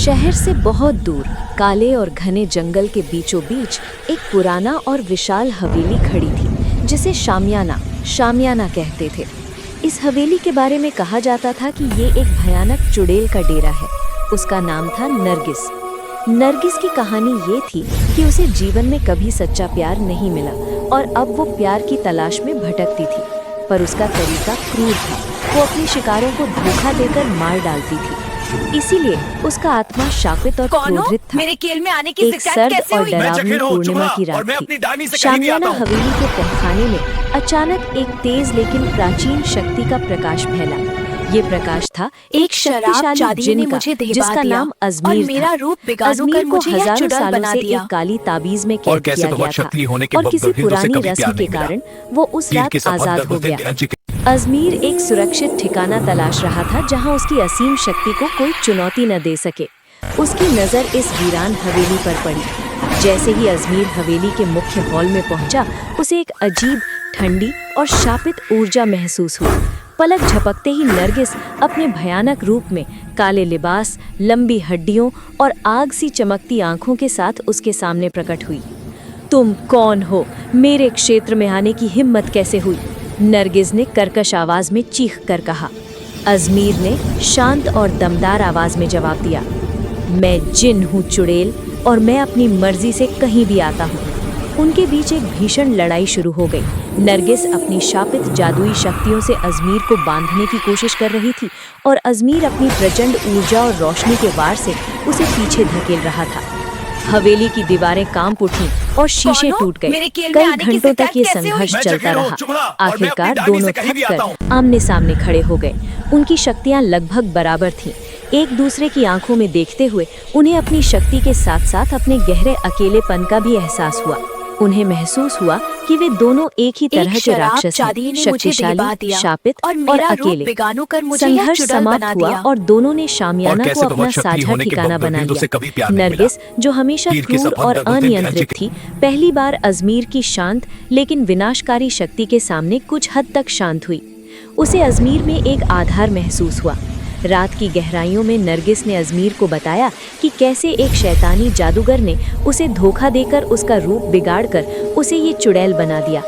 शहर से बहुत दूर काले और घने जंगल के बीचों बीच एक पुराना और विशाल हवेली खड़ी थी जिसे शामियाना कहते थे। इस हवेली के बारे में कहा जाता था कि ये एक भयानक चुड़ैल का डेरा है। उसका नाम था नरगिस। नरगिस की कहानी ये थी कि उसे जीवन में कभी सच्चा प्यार नहीं मिला और अब वो प्यार की तलाश में भटकती थी, पर उसका तरीका क्रूर था। वो अपने शिकारों को धोखा देकर मार डालती थी, इसीलिए उसका आत्मा शापित और क्रोधित था। मेरे खेल में आने की एक सर्द और डरावनी पूर्णिमा की रात थी। शामियाना हवेली के तहखाने में अचानक एक तेज लेकिन प्राचीन शक्ति का प्रकाश फैला। ये प्रकाश था एक शक्तिशाली जिन का, जिसका नाम अजमीर था। अजमीर को हजारों सालों से एक काली ताबीज में कैद किया गया था और किसी पुरानी रस्म के कारण वो उस रात आजाद हो गया। अजमीर एक सुरक्षित ठिकाना तलाश रहा था जहां उसकी असीम शक्ति को कोई चुनौती न दे सके। उसकी नज़र इस वीरान हवेली पर पड़ी। जैसे ही अजमीर हवेली के मुख्य हॉल में पहुंचा, उसे एक अजीब, ठंडी और शापित ऊर्जा महसूस हुई। पलक झपकते ही नरगिस अपने भयानक रूप में, काले लिबास, लंबी हड्डियों और आग सी चमकती आंखों के साथ उसके सामने प्रकट हुई। तुम कौन हो? मेरे क्षेत्र में आने की हिम्मत कैसे हुई? नरगिस ने कर्कश आवाज में चीख कर कहा। अजमीर ने शांत और दमदार आवाज में जवाब दिया, मैं जिन हूँ चुड़ैल, और मैं अपनी मर्जी से कहीं भी आता हूँ। उनके बीच एक भीषण लड़ाई शुरू हो गई। नरगिस अपनी शापित जादुई शक्तियों से अजमीर को बांधने की कोशिश कर रही थी और अजमीर अपनी प्रचंड ऊर्जा और रोशनी के वार से उसे पीछे धकेल रहा था। हवेली की दीवारें कांप उठीं और शीशे टूट गए। कई घंटों तक ये संघर्ष चलता रहा। आखिरकार दोनों थककर आमने सामने खड़े हो गए। उनकी शक्तियां लगभग बराबर थीं। एक दूसरे की आंखों में देखते हुए उन्हें अपनी शक्ति के साथ साथ अपने गहरे अकेलेपन का भी एहसास हुआ। उन्हें महसूस हुआ कि वे दोनों एक ही तरह के राक्षस हैं, शक्तिशाली, शापित और अकेले। संघर्ष समाप्त हुआ और दोनों ने शामियाना को अपना साझा ठिकाना बना लिया। नरगिस, जो हमेशा क्रूर और अनियंत्रित थी, पहली बार अजमीर की शांत लेकिन विनाशकारी शक्ति के सामने कुछ हद तक शांत हुई। उसे अजमीर में एक आधार महसूस हुआ। रात की गहराइयों में नरगिस ने अजमीर को बताया कि कैसे एक शैतानी जादूगर ने उसे धोखा देकर उसका रूप बिगाड़कर उसे ये चुड़ैल बना दिया।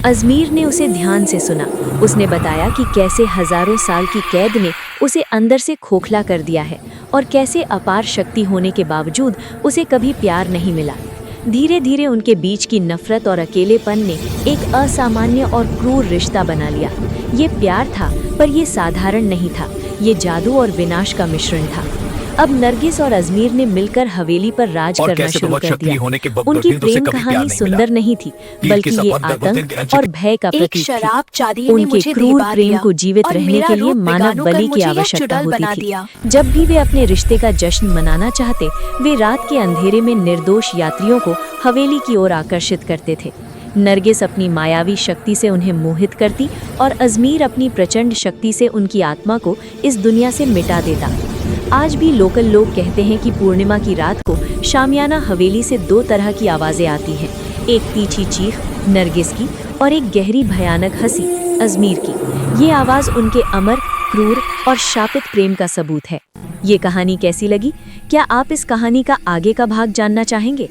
अजमीर ने उसे ध्यान से सुना। उसने बताया कि कैसे हजारों साल की कैद ने उसे अंदर से खोखला कर दिया है और कैसे अपार शक्ति होने के बावजूद उसे कभी प्यार नहीं मिला। धीरे धीरे उनके बीच की नफरत और अकेलेपन ने एक असामान्य और क्रूर रिश्ता बना लिया। ये प्यार था, पर ये साधारण नहीं था। ये जादू और विनाश का मिश्रण था। अब नरगिस और अजमीर ने मिलकर हवेली पर राज करना शुरू कर दिया। उनकी प्रेम कहानी सुंदर नहीं थी, बल्कि ये आतंक और भय का प्रतीक थी। उनके क्रूर प्रेम को जीवित रहने के लिए मानव बलि की आवश्यकता होती थी। जब भी वे अपने रिश्ते का जश्न मनाना चाहते, वे रात के अंधेरे में निर्दोष यात्रियों को हवेली की ओर आकर्षित करते थे। नरगिस अपनी मायावी शक्ति से उन्हें मोहित करती और अजमीर अपनी प्रचंड शक्ति से उनकी आत्मा को इस दुनिया से मिटा देता। आज भी लोकल लोग कहते हैं कि पूर्णिमा की रात को शामियाना हवेली से दो तरह की आवाज़ें आती हैं, एक तीखी चीख नरगिस की और एक गहरी भयानक हंसी अजमीर की। ये आवाज़ उनके अमर, क्रूर और शापित प्रेम का सबूत है। ये कहानी कैसी लगी? क्या आप इस कहानी का आगे का भाग जानना चाहेंगे?